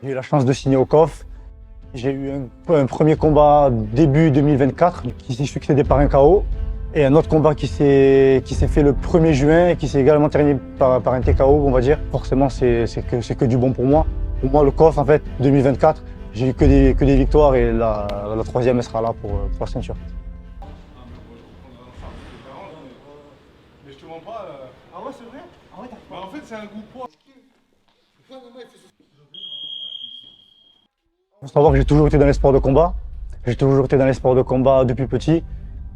J'ai eu la chance de signer au COF. J'ai eu un premier combat début 2024 qui s'est succédé par un KO. Et un autre combat qui s'est fait le 1er juin et qui s'est également terminé par un TKO, on va dire. Forcément, c'est que du bon pour moi. Pour moi, le COF, en fait, 2024, j'ai eu que des victoires et la troisième, elle sera là pour la ceinture. Mais je te mens pas. Ah ouais, c'est vrai? Ah ouais, bah en fait, c'est un goût poids. Il faut savoir que j'ai toujours été dans les sports de combat. J'ai toujours été dans les sports de combat depuis petit.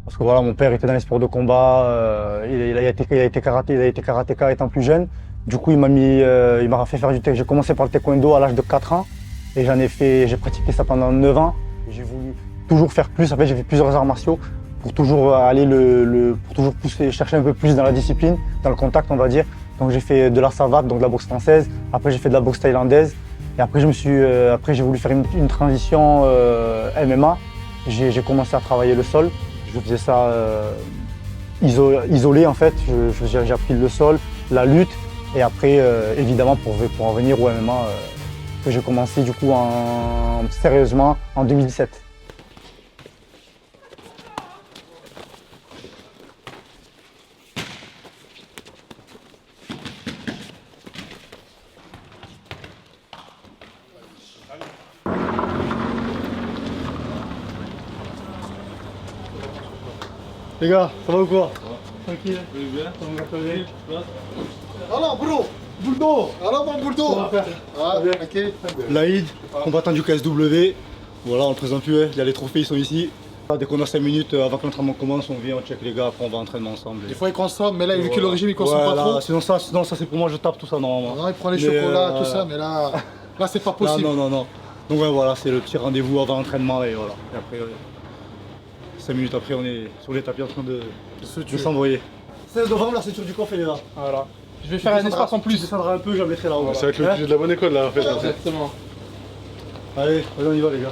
Parce que voilà, mon père était dans les sports de combat. Il a été karatéka étant plus jeune. Du coup, il m'a fait faire du taekwondo. J'ai commencé par le taekwondo à l'âge de 4 ans. Et j'ai pratiqué ça pendant 9 ans. J'ai voulu toujours faire plus. En fait, j'ai fait plusieurs arts martiaux pour toujours aller pour toujours pousser, chercher un peu plus dans la discipline, dans le contact, on va dire. Donc j'ai fait de la savate, donc de la boxe française. Après, j'ai fait de la boxe thaïlandaise. Et après, j'ai voulu faire une transition MMA. J'ai commencé à travailler le sol. Je faisais ça isolé en fait. J'ai appris le sol, la lutte. Et après, évidemment, pour en venir au MMA, que j'ai commencé du coup sérieusement en 2017. Les gars, ça va ou quoi? Tranquille. Alors, bro, Bouldo. Alors, mon Bouldo. Ah, ok. Laïd, combattant du KSW. Voilà, on le présente plus, il y a les trophées, ils sont ici. Dès qu'on a 5 minutes avant que l'entraînement commence, on vient, on check les gars, après on va entraînement ensemble. Des fois, il consomme, mais là, vu que le régime, il consomme pas trop. Sinon ça c'est pour moi, je tape tout ça normalement. Non, il prend les chocolats, tout ça, mais là, c'est pas possible. Non. Donc ouais, voilà, c'est le petit rendez-vous avant l'entraînement et voilà. Et après, 5 minutes après, on est sur les tapis en train de s'envoyer. 16 novembre, la ceinture du COF, elle est là. Voilà. Je vais faire un espace en plus. Tu descendras un peu, je la mettrai là-haut. Ça va être le budget de la bonne école là en fait. Exactement. Allez, on y va les gars.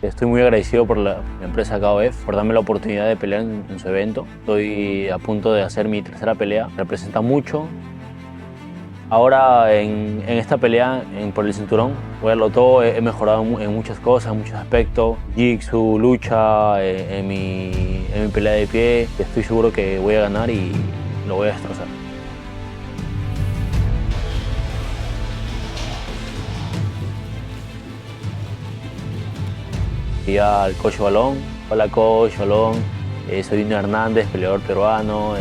Estoy muy agradecido por la empresa KOF por darme la oportunidad de pelear en su evento. Estoy a punto de hacer mi tercera pelea. Representa mucho. Ahora en esta pelea por el cinturón, voy a darlo todo. He mejorado en muchas cosas, en muchos aspectos. Jiu-jitsu, lucha, en mi pelea de pie. Estoy seguro que voy a ganar y lo voy a destrozar. Y al coach Balón. Hola coach Balón, soy Dino Hernández, peleador peruano,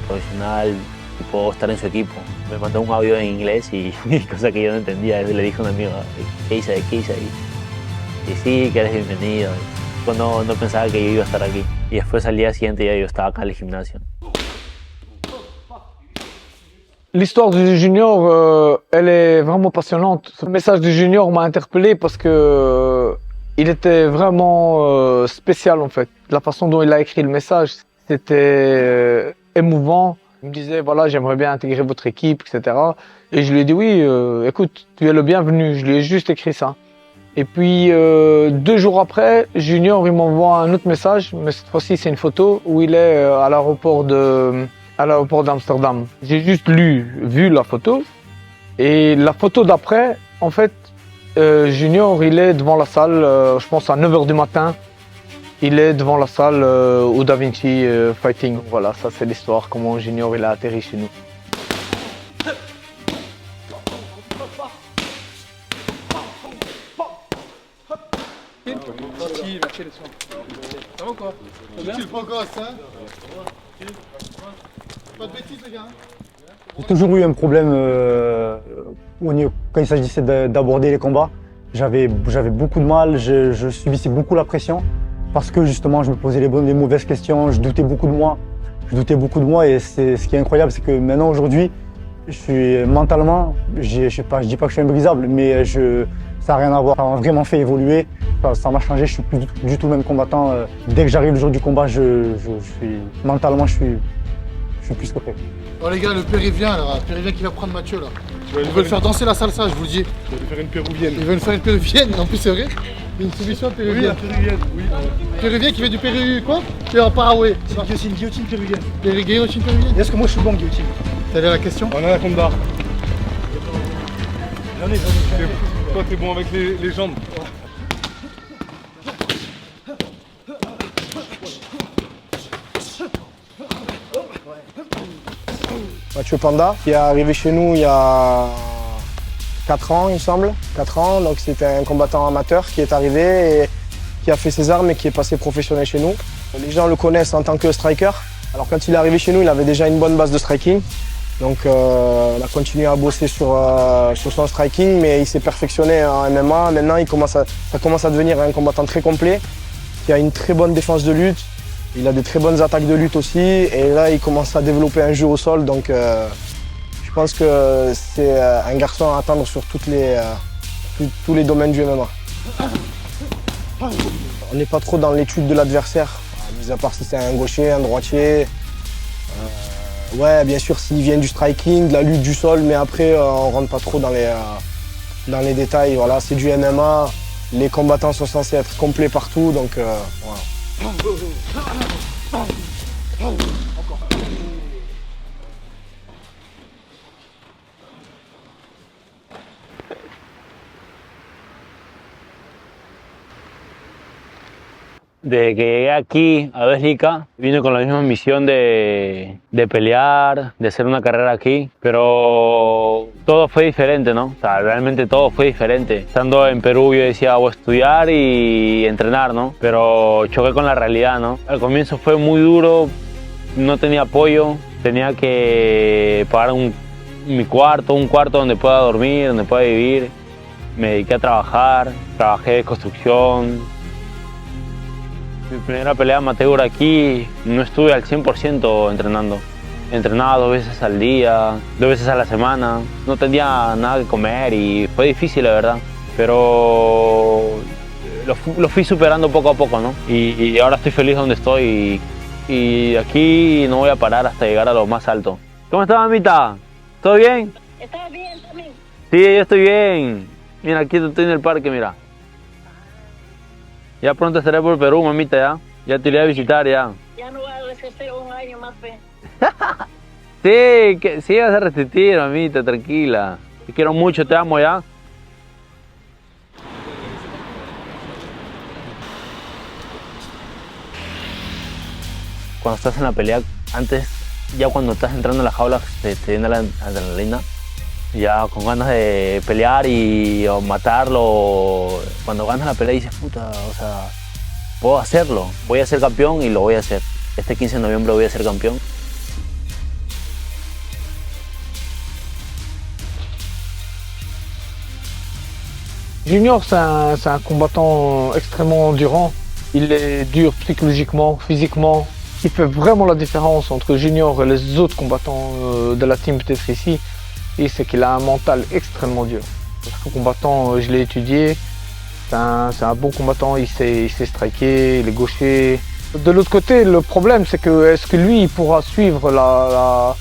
profesional y puedo estar en su equipo. Me mandó un audio en inglés y cosa que yo no entendía. Le dije a un amigo, ¿qué hice ahí? Y sí, que eres bienvenido. No pensaba que yo iba a estar aquí. Y después al día siguiente ya yo estaba acá en el gimnasio. L'histoire du junior, elle est vraiment passionnante. Le message du junior m'a interpellé parce que il était vraiment spécial en fait. La façon dont il a écrit le message, c'était émouvant. Il me disait voilà, j'aimerais bien intégrer votre équipe, etc. Et je lui ai dit oui, écoute, tu es le bienvenu. Je lui ai juste écrit ça. Et puis 2 jours après, Junior il m'envoie un autre message, mais cette fois-ci c'est une photo où il est à l'aéroport d'Amsterdam. J'ai juste vu la photo. Et la photo d'après, en fait, Junior il est devant la salle, je pense à 9 h du matin. Il est devant la salle au Da Vinci Fighting. Voilà, ça c'est l'histoire, comment Junior il a atterri chez nous. Ça va ou quoi? Utile progresse, hein? Pas de bêtises, les gars. J'ai toujours eu un problème quand il s'agissait d'aborder les combats. J'avais beaucoup de mal, je subissais beaucoup la pression parce que justement je me posais les mauvaises questions, je doutais beaucoup de moi. Et ce qui est incroyable, c'est que maintenant aujourd'hui, je suis mentalement, je dis pas que je suis imbrisable, mais ça n'a rien à voir. Ça m'a vraiment fait évoluer, ça m'a changé, je suis plus du tout le même combattant. Dès que j'arrive le jour du combat, mentalement je suis plus que prêt. Oh les gars, le Péruvien là, qui va prendre Mathieu là. Ils veulent faire danser la salsa, je vous le dis. Je vais lui faire une péruvienne. Ils veulent faire une péruvienne, en plus c'est vrai. Une soumission Oui, péruvienne. la péruvienne, oui. Péruvienne qui vient du Pérou, quoi? Qui est en Paraguay. C'est une guillotine péruvienne. Guillotine péruvienne. Est-ce que moi je suis bon en guillotine? Telle est la question. On a un combat. J'en ai. Toi, t'es bon avec les jambes. Mathieu Panda, qui est arrivé chez nous il y a 4 ans, il me semble. 4 ans, donc c'était un combattant amateur qui est arrivé et qui a fait ses armes et qui est passé professionnel chez nous. Les gens le connaissent en tant que striker. Alors quand il est arrivé chez nous, il avait déjà une bonne base de striking. Donc on a continué à bosser sur son striking, mais il s'est perfectionné en MMA. Maintenant, ça commence à devenir un combattant très complet, qui a une très bonne défense de lutte. Il a des très bonnes attaques de lutte aussi. Et là, il commence à développer un jeu au sol. Donc je pense que c'est un garçon à attendre sur tous les domaines du MMA. On n'est pas trop dans l'étude de l'adversaire, mis à part si c'est un gaucher, un droitier. Ouais, bien sûr, s'il vient du striking, de la lutte du sol, mais après, on rentre pas trop dans les détails. Voilà, c'est du MMA. Les combattants sont censés être complets partout, donc voilà. Desde que llegué aquí a Bélgica, vine con la misma misión de pelear, de hacer una carrera aquí, pero todo fue diferente, ¿no? O sea, realmente todo fue diferente. Estando en Perú yo decía, voy a estudiar y entrenar, ¿no? Pero choqué con la realidad, ¿no? Al comienzo fue muy duro, no tenía apoyo, tenía que pagar un cuarto donde pueda dormir, donde pueda vivir. Me dediqué a trabajar, trabajé de construcción. Mi primera pelea amateur aquí, no estuve al 100% entrenando. Entrenaba 2 veces al día, 2 veces a la semana. No tenía nada que comer y fue difícil, la verdad. Pero lo fui superando poco a poco, ¿no? Y ahora estoy feliz donde estoy y aquí no voy a parar hasta llegar a lo más alto. ¿Cómo estás, mamita? ¿Todo bien? ¿Estás bien también? Sí, yo estoy bien. Mira, aquí estoy en el parque, mira. Ya pronto estaré por Perú, mamita, ya. Ya te iré a visitar, ya. Ya no va a resistir un año más, fe. Sí, sí vas a resistir, mamita, tranquila. Te quiero mucho, te amo, ya. Cuando estás en la pelea, antes, ya cuando estás entrando en la jaula, te viene la adrenalina. Ya con ganas de pelear o matarlo. Cuando ganas la pelea dices, puta, o sea, puedo hacerlo. Voy a ser campeón y lo voy a hacer. Este 15 de noviembre voy a ser campeón. Junior, c'est un combattant extrêmement endurant. Il est dur psychologiquement, physiquement. Ce qui fait vraiment la différence entre Junior et les autres combattants de la team peut-être ici, c'est qu'il a un mental extrêmement dur. Ce combattant, je l'ai étudié, c'est un bon combattant, il sait striker, il est gaucher. De l'autre côté, le problème c'est que est-ce que lui il pourra suivre la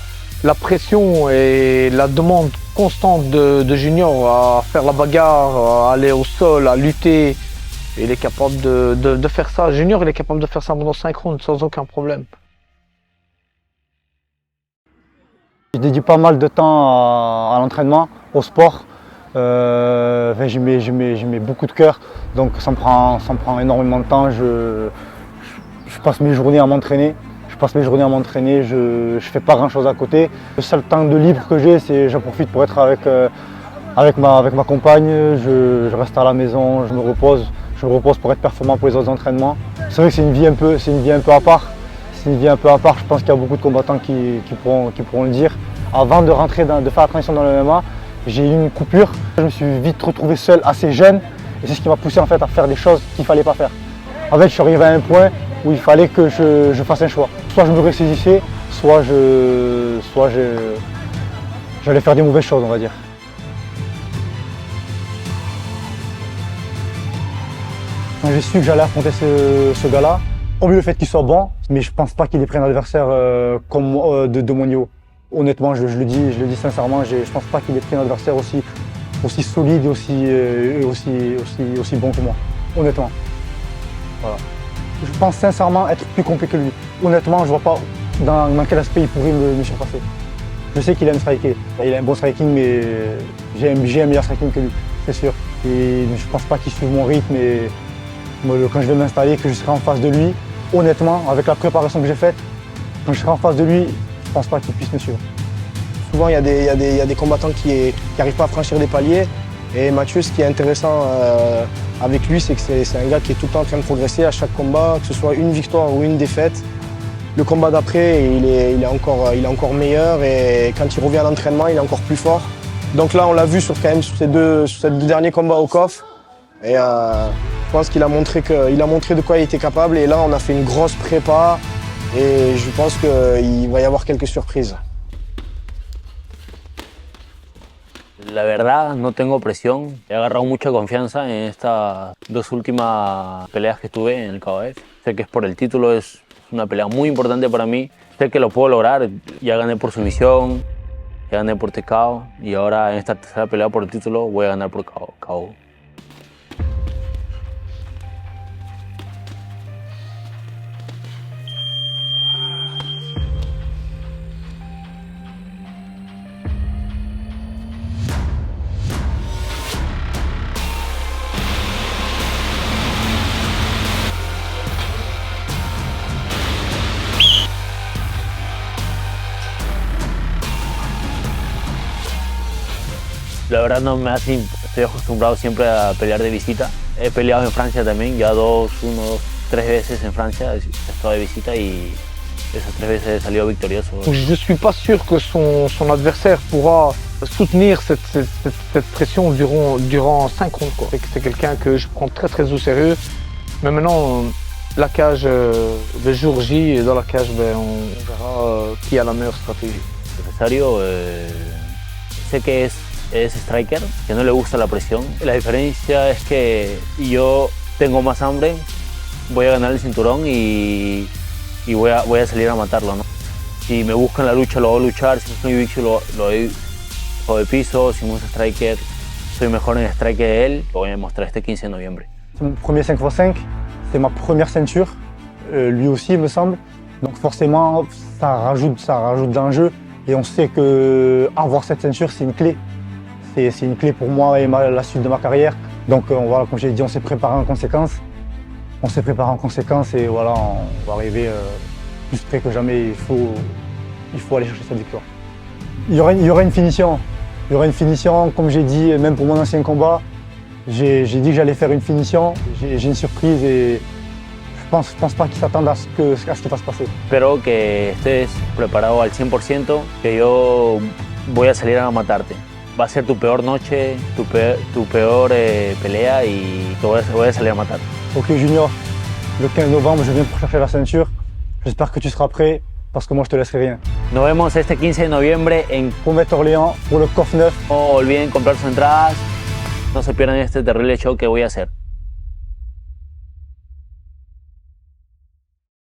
pression et la demande constante de Junior à faire la bagarre, à aller au sol, à lutter. Il est capable de faire ça. Junior, il est capable de faire ça pendant 5 rounds sans aucun problème. Je dédie pas mal de temps à l'entraînement, au sport. J'y mets beaucoup de cœur, donc ça me prend énormément de temps. Je passe mes journées à m'entraîner. Je fais pas grand chose à côté. Le seul temps de libre que j'ai, c'est j'en profite pour être avec ma compagne. Je reste à la maison, je me repose pour être performant pour les autres entraînements. C'est vrai que c'est une vie un peu à part. C'est une vie un peu à part, je pense qu'il y a beaucoup de combattants qui pourront le dire. Avant de faire la transition dans le MMA, j'ai eu une coupure. Je me suis vite retrouvé seul, assez jeune, et c'est ce qui m'a poussé en fait à faire des choses qu'il ne fallait pas faire. En fait, je suis arrivé à un point où il fallait que je fasse un choix. Soit je me ressaisissais, soit j'allais faire des mauvaises choses, on va dire. Quand j'ai su que j'allais affronter ce gars-là, au vu le fait qu'il soit bon, mais je pense pas qu'il ait pris un adversaire de mon niveau. Honnêtement, je le dis sincèrement, je ne pense pas qu'il ait pris un adversaire aussi solide et aussi bon que moi. Honnêtement. Voilà. Je pense sincèrement être plus complet que lui. Honnêtement, je ne vois pas dans quel aspect il pourrait me surpasser. Je sais qu'il aime striker. Il a un bon striking, mais j'ai un meilleur striking que lui, c'est sûr. Et je ne pense pas qu'il suive mon rythme. Et quand je vais m'installer, que je serai en face de lui, honnêtement, avec la préparation que j'ai faite, quand je serai en face de lui, je ne pense pas qu'il puisse me suivre. Souvent, il y a des combattants qui n'arrivent pas à franchir des paliers. Et Mathieu, ce qui est intéressant avec lui, c'est que c'est un gars qui est tout le temps en train de progresser à chaque combat, que ce soit une victoire ou une défaite. Le combat d'après, il est encore meilleur et quand il revient à l'entraînement, il est encore plus fort. Donc là, on l'a vu sur ces deux derniers combats au COF. Et je pense qu'il a montré de quoi il était capable. Et là, on a fait une grosse prépa et je pense qu'il va y avoir quelques surprises. La verdad, no tengo presión. He agarrado mucha confianza en estas dos últimas peleas que tuve en el KOF. Sé que es por el título, es una pelea muy importante para mí. Sé que lo puedo lograr. Ya gané por sumisión, ya gané por TKO y ahora en esta tercera pelea por el título voy a ganar por KO. La verdad no me hace, estoy acostumbrado siempre a pelear de visita. He peleado en Francia también, ya tres veces en Francia, he estado de visita y esas 3 veces he salido victorioso. Je ne suis pas sûr que son adversaire pourra soutenir cette pression durant 5 rounds. C'est quelqu'un que je prends très au sérieux. Mais maintenant, la cage, le jour J, et dans la cage, on verra qui a la meilleure stratégie. Adversario, sé que es striker, que no le gusta la presión. La diferencia es que yo tengo más hambre, voy a ganar el cinturón y voy a salir a matarlo, ¿no? Si me buscan la lucha, lo voy a luchar. Si soy Vixio, lo doy de piso. Si me gusta striker, soy mejor en striker que él. Lo voy a demostrar este 15 de noviembre. C'est mon premier 5x5, c'est ma première ceinture, lui aussi il me semble. Donc forcément, ça rajoute de l'enjeu. Et on sait qu'avoir cette ceinture, c'est une clé. C'est une clé pour moi et la suite de ma carrière. Donc voilà, comme j'ai dit, on s'est préparé en conséquence. Et voilà, on va arriver plus près que jamais. Il faut aller chercher cette victoire. Il y aura une finition. Comme j'ai dit, même pour mon ancien combat, j'ai dit que j'allais faire une finition. J'ai une surprise et je pense pas qu'ils s'attendent à ce qui va se passer. Espero que estés preparado al 100%, que yo voy a salir a matarte. Va a ser tu peor noche, tu peor pelea y te voy a salir a matar. Ok Junior, le 15 novembre, je viens pour chercher la ceinture. J'espère que tu seras prêt parce que moi je te laisserai rien. Nos vemos este 15 de noviembre en Promet Orléans pour le COF 9. No olviden comprar sus entradas, no se pierdan este terrible show que voy a hacer.